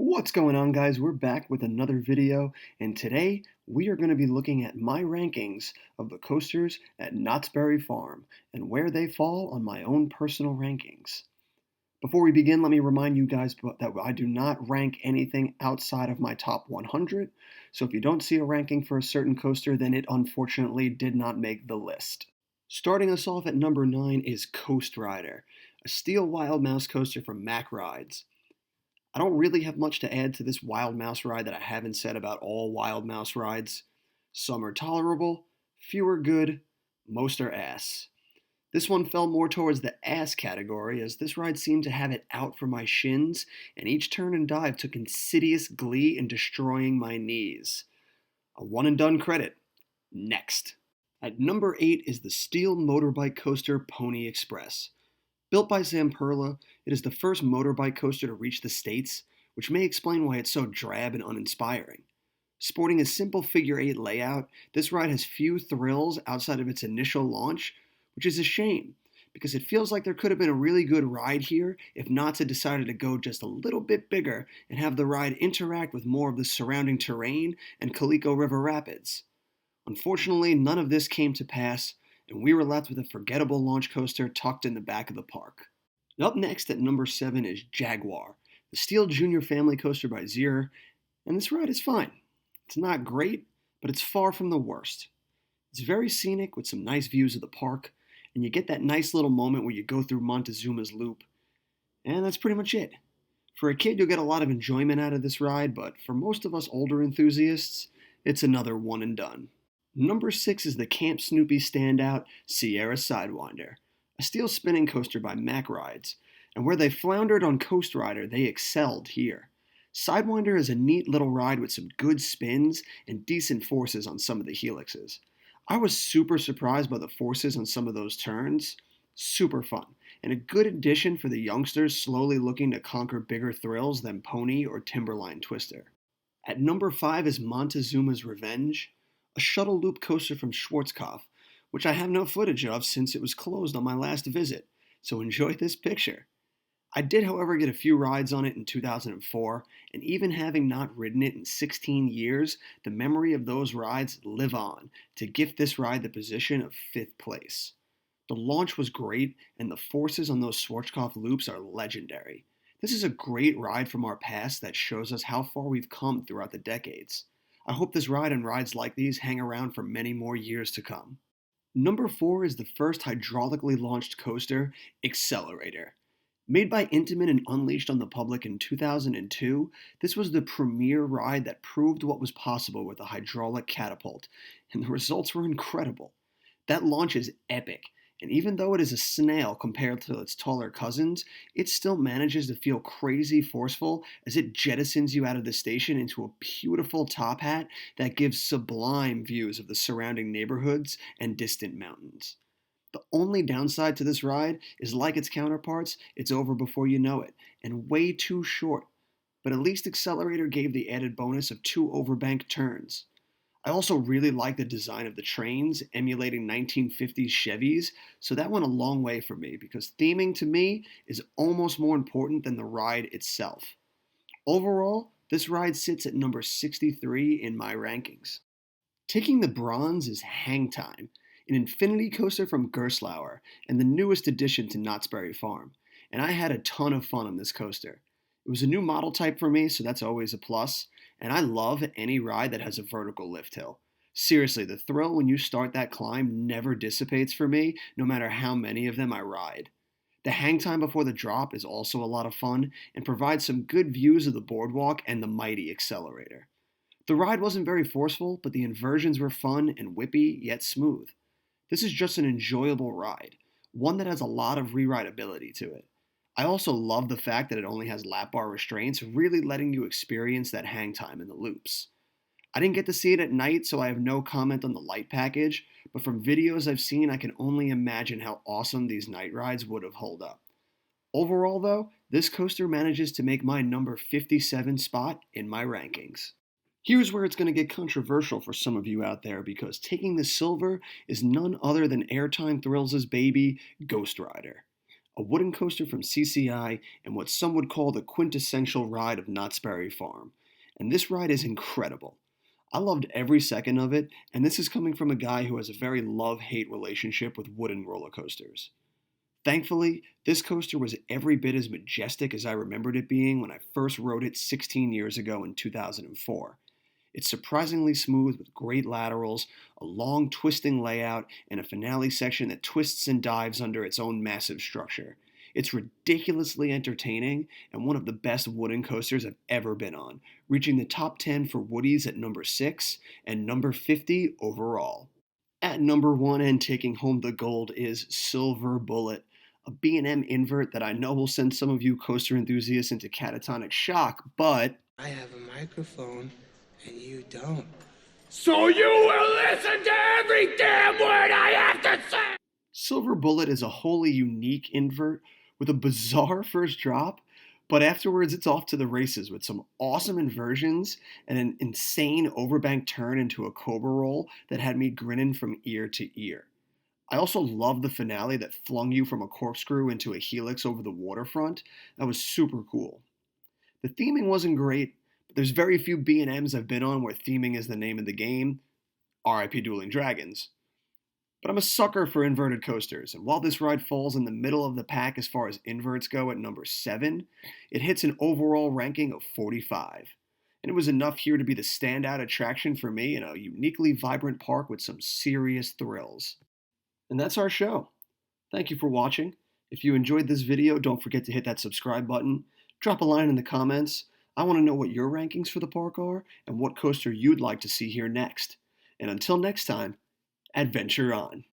What's going on, guys? We're back with another video, and today we are going to be looking at my rankings of the coasters at Knott's Berry Farm and where they fall on my own personal rankings. Before we begin, let me remind you guys that I do not rank anything outside of my top 100, so if you don't see a ranking for a certain coaster, then it unfortunately did not make the list. Starting us off at number 9 is Coast Rider, a steel wild mouse coaster from Mack Rides. I don't really have much to add to this Wild Mouse ride that I haven't said about all Wild Mouse rides. Some are tolerable, few are good, most are ass. This one fell more towards the ass category, as this ride seemed to have it out for my shins, and each turn and dive took insidious glee in destroying my knees. A one and done credit. Next. At number 8 is the steel motorbike coaster Pony Express. Built by Zamperla, it is the first motorbike coaster to reach the States, which may explain why it's so drab and uninspiring. Sporting a simple figure 8 layout, this ride has few thrills outside of its initial launch, which is a shame, because it feels like there could have been a really good ride here if Knott's had decided to go just a little bit bigger and have the ride interact with more of the surrounding terrain and Calico River Rapids. Unfortunately, none of this came to pass, and we were left with a forgettable launch coaster tucked in the back of the park. Up next at number 7 is Jaguar, the Steele Jr. family coaster by Cedar, and this ride is fine. It's not great, but it's far from the worst. It's very scenic with some nice views of the park, and you get that nice little moment where you go through Montezuma's Loop, and that's pretty much it. For a kid, you'll get a lot of enjoyment out of this ride, but for most of us older enthusiasts, it's another one and done. Number 6 is the Camp Snoopy standout Sierra Sidewinder, a steel spinning coaster by Mack Rides, and where they floundered on Coast Rider, they excelled here. Sidewinder is a neat little ride with some good spins and decent forces on some of the helixes. I was super surprised by the forces on some of those turns. Super fun, and a good addition for the youngsters slowly looking to conquer bigger thrills than Pony or Timberline Twister. At number 5 is Montezumas Revenge, a shuttle loop coaster from Schwarzkopf, which I have no footage of since it was closed on my last visit, so enjoy this picture. I did, however, get a few rides on it in 2004, and even having not ridden it in 16 years, the memory of those rides live on to gift this ride the position of 5th place. The launch was great, and the forces on those Schwarzkopf loops are legendary. This is a great ride from our past that shows us how far we've come throughout the decades. I hope this ride and rides like these hang around for many more years to come. Number 4 is the first hydraulically launched coaster, Accelerator. Made by Intamin and unleashed on the public in 2002, this was the premier ride that proved what was possible with a hydraulic catapult, and the results were incredible. That launch is epic, and even though it is a snail compared to its taller cousins, it still manages to feel crazy forceful as it jettisons you out of the station into a beautiful top hat that gives sublime views of the surrounding neighborhoods and distant mountains. The only downside to this ride is, like its counterparts, it's over before you know it, and way too short, but at least Accelerator gave the added bonus of 2 overbanked turns. I also really like the design of the trains, emulating 1950s Chevys, so that went a long way for me because theming to me is almost more important than the ride itself. Overall, this ride sits at number 63 in my rankings. Taking the bronze is Hang Time, an infinity coaster from Gerstlauer and the newest addition to Knott's Berry Farm, and I had a ton of fun on this coaster. It was a new model type for me, so that's always a plus, and I love any ride that has a vertical lift hill. Seriously, the thrill when you start that climb never dissipates for me, no matter how many of them I ride. The hang time before the drop is also a lot of fun and provides some good views of the boardwalk and the mighty Accelerator. The ride wasn't very forceful, but the inversions were fun and whippy yet smooth. This is just an enjoyable ride, one that has a lot of re-rideability to it. I also love the fact that it only has lap bar restraints, really letting you experience that hang time in the loops. I didn't get to see it at night, so I have no comment on the light package, but from videos I've seen, I can only imagine how awesome these night rides would have held up. Overall, though, this coaster manages to make my number 57 spot in my rankings. Here's where it's going to get controversial for some of you out there, because taking the silver is none other than Airtime Thrills' baby, Ghost Rider. a wooden coaster from CCI, and what some would call the quintessential ride of Knott's Berry Farm. And this ride is incredible. I loved every second of it, and this is coming from a guy who has a very love-hate relationship with wooden roller coasters. Thankfully, this coaster was every bit as majestic as I remembered it being when I first rode it 16 years ago in 2004. It's surprisingly smooth with great laterals, a long twisting layout, and a finale section that twists and dives under its own massive structure. It's ridiculously entertaining and one of the best wooden coasters I've ever been on, reaching the top 10 for Woodies at number 6 and number 50 overall. At number 1 and taking home the gold is Silver Bullet, a B&M invert that I know will send some of you coaster enthusiasts into catatonic shock, but I have a microphone and you don't. So you will listen to every damn word I have to say! Silver Bullet is a wholly unique invert with a bizarre first drop, but afterwards it's off to the races with some awesome inversions and an insane overbank turn into a cobra roll that had me grinning from ear to ear. I also love the finale that flung you from a corkscrew into a helix over the waterfront. That was super cool. The theming wasn't great, but there's very few B&Ms I've been on where theming is the name of the game. RIP Dueling Dragons. But I'm a sucker for inverted coasters, and while this ride falls in the middle of the pack as far as inverts go at number 7, it hits an overall ranking of 45. And it was enough here to be the standout attraction for me in a uniquely vibrant park with some serious thrills. And that's our show. Thank you for watching. If you enjoyed this video, don't forget to hit that subscribe button. Drop a line in the comments. I want to know what your rankings for the park are and what coaster you'd like to see here next. And until next time, adventure on.